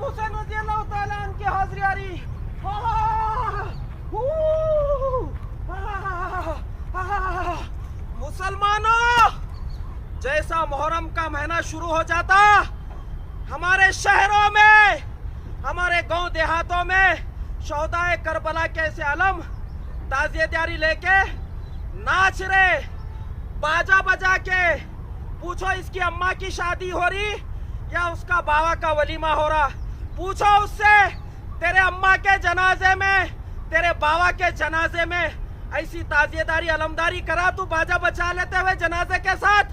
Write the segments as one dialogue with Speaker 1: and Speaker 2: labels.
Speaker 1: हुसैन रज़ियल्लाहु ताला अन्हु की हाजिरी आ रही। मुसलमानों, जैसा मुहर्रम का महीना शुरू हो जाता, हमारे शहरों में, हमारे गांव देहातों में शोहदाए करबला के ऐसे आलम ताज़ियेदारी लेके नाच रहे, बाजा बजा के। पूछो इसकी अम्मा की शादी हो रही या उसका बाबा का वलीमा हो रहा। पूछो उससे, तेरे अम्मा के जनाजे में, तेरे बाबा के जनाजे में ऐसी ताज़ियेदारी अलमदारी करा तू बाजा बजा लेते हुए जनाजे के साथ।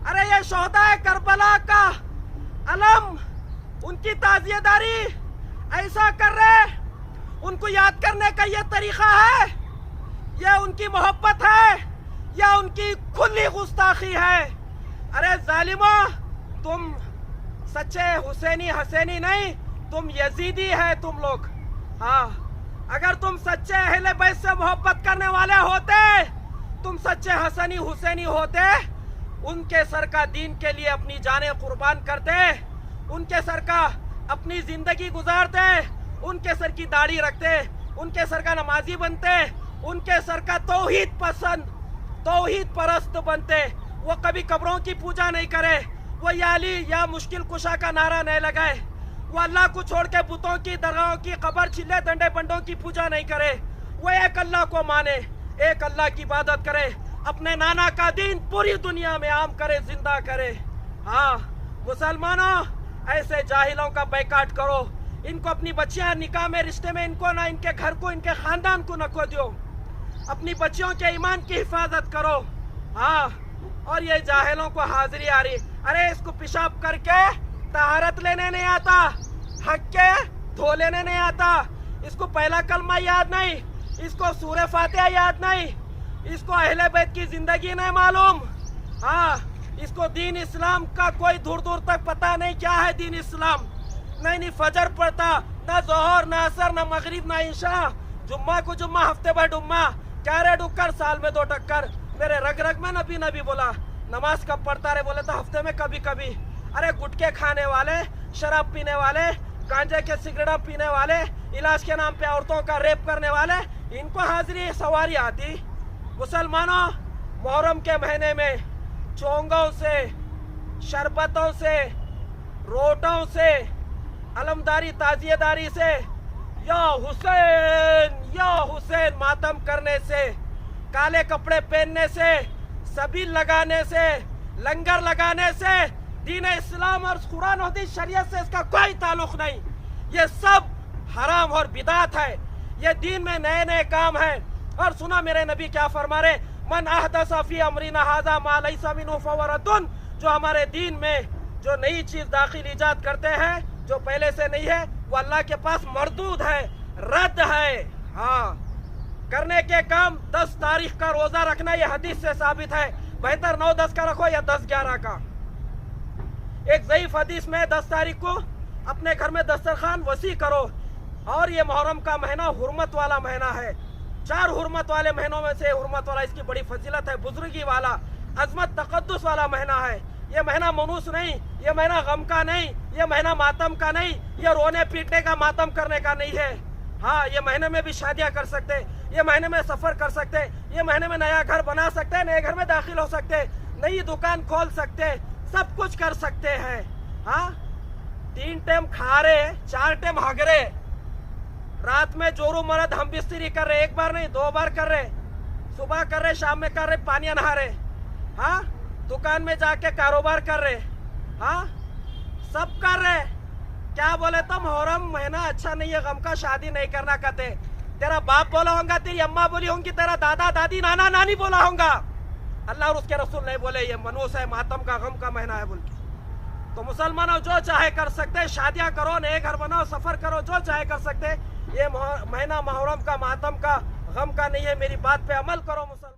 Speaker 1: अरे ये शोहदाए करबला का अलम, उनकी ताज़ियेदारी ऐसा कर रहे, उनको याद करने का ये तरीका है, ये उनकी मोहब्बत है या उनकी खुली गुस्ताखी है? अरे जालिमा, तुम सच्चे हुसैनी हसैनी नहीं, तुम यजीदी है तुम लोग। हाँ, अगर तुम सच्चे अहले बैत से मोहब्बत करने वाले होते, तुम सच्चे हसनी हुसैनी होते, उनके सर का दीन के लिए अपनी जानें कुर्बान करते, उनके सर का अपनी जिंदगी गुजारते, उनके सर की दाढ़ी रखते, उनके सर का नमाजी बनते, उनके सर का तौहीद पसंद, तौहीद परस्त बनते। वो कभी कब्रों की पूजा नहीं करे, वो या अली या मुश्किल कुशा का नारा नहीं लगाए, वो अल्लाह को छोड़ के बुतों की, दरगाहों की, कबर छिले डंडे बंडों की पूजा नहीं करे। वो एक अल्लाह को माने, एक अल्लाह की इबादत करे, अपने नाना का दीन पूरी दुनिया में आम करे, जिंदा करे। हाँ मुसलमानों, ऐसे जाहिलों का बैकाट करो, इनको अपनी बच्चियां निकाह में रिश्ते में इनको ना, इनके घर को, इनके खानदान को न खो दो, अपनी बच्चियों के ईमान की हिफाजत करो। हाँ, और ये जाहिलों को हाजिरी आ रही, अरे इसको पेशाब करके तहारत लेने नहीं आता, हक के धो लेने नहीं आता, इसको पहला कलमा याद नहीं, इसको सूरह फातिहा याद नहीं, इसको अहले बैत की जिंदगी नहीं मालूम। हाँ, इसको दीन इस्लाम का कोई दूर दूर तक पता नहीं क्या है दीन इस्लाम। नहीं फजर पढ़ता, ना जोहर, ना असर, ना मगरिब, ना ईशा, जुम्मा को जुम्मा, हफ्ते भर डुम्मा, क्या रे डुक्कर, साल में 2 टक्कर। मेरे रग रग में नबी नबी बोला। नमाज कब पढ़ता रे, बोले तो हफ्ते में कभी कभी। अरे गुटके खाने वाले, शराब पीने वाले, गांजे के सिगरेट पीने वाले, इलाज के नाम पे औरतों का रेप करने वाले, इनको हाजिरी सवारी आती। मुसलमानों, मुहर्रम के महीने में चोंगों से, शरबतों से, रोटों से, अलमदारी ताजियेदारी से, या हुसैन मातम करने से, काले कपड़े पहनने से, सबील लगाने से, लंगर लगाने से, दीन इस्लाम और कुरान और हदीस शरीयत से इसका कोई ताल्लुक नहीं। ये सब हराम और बिदात है, ये दीन में नए नए काम है। और सुना मेरे नबी क्या फरमा रहे, मन अहदसा फी अमरिना हाज़ा मा लैसा मिन्हु फहुव रद्दुन। जो हमारे दीन में जो नई चीज दाखिल इजाद करते हैं, जो पहले से नहीं है, वो अल्लाह के पास मरदूद है, रद्द है। हाँ, करने के काम 10 तारीख का रोजा रखना, ये हदीस से साबित है। बेहतर 9-10 का रखो या 10-11 का। एक ज़ईफ हदीस में 10 तारीख को अपने घर में दस्तरखान वसी करो। और ये मुहर्रम का महीना हुर्मत वाला महीना है, 4 हुर्मत वाले महीनों में से हुर्मत वाला, इसकी बड़ी फजीलत है, बुजुर्गी वाला, अजमत तकद्दुस वाला महीना है। ये महीना मनूस नहीं, ये महीना गम का नहीं, ये महीना मातम का नहीं, ये रोने पीटने का, मातम करने का नहीं है। हाँ, ये महीने में भी शादियां कर सकते, ये महीने में सफर कर सकते, ये महीने में नया घर बना सकते, नए घर में दाखिल हो सकते, नई दुकान खोल सकते, सब कुछ कर सकते हैं। हाँ, 3 टाइम खा रहे, 4 टाइम हग रहे, रात में जोरू मरद हम बिस्तरी कर रहे, 1 बार नहीं 2 बार कर रहे, सुबह कर रहे, शाम में कर रहे, पानी नहा रहे। हाँ, दुकान में जाके कारोबार कर रहे। हाँ, सब कर रहे। क्या बोले तो मुहर्रम महीना अच्छा नहीं है, गम का, शादी नहीं करना कहते। तेरा बाप बोला होगा, तेरी अम्मा बोली होंगी, तेरा दादा दादी नाना नानी बोला होगा, अल्लाह और उसके रसूल नहीं बोले ये मनूस है, मातम का, गम का महीना है बोल के। तो मुसलमानों, जो चाहे कर सकते, शादियां करो, नए घर बनाओ, सफर करो, जो चाहे कर सकते। ये महीना मुहर्रम का, मातम का, गम का नहीं है। मेरी बात पे अमल करो मुसलमान।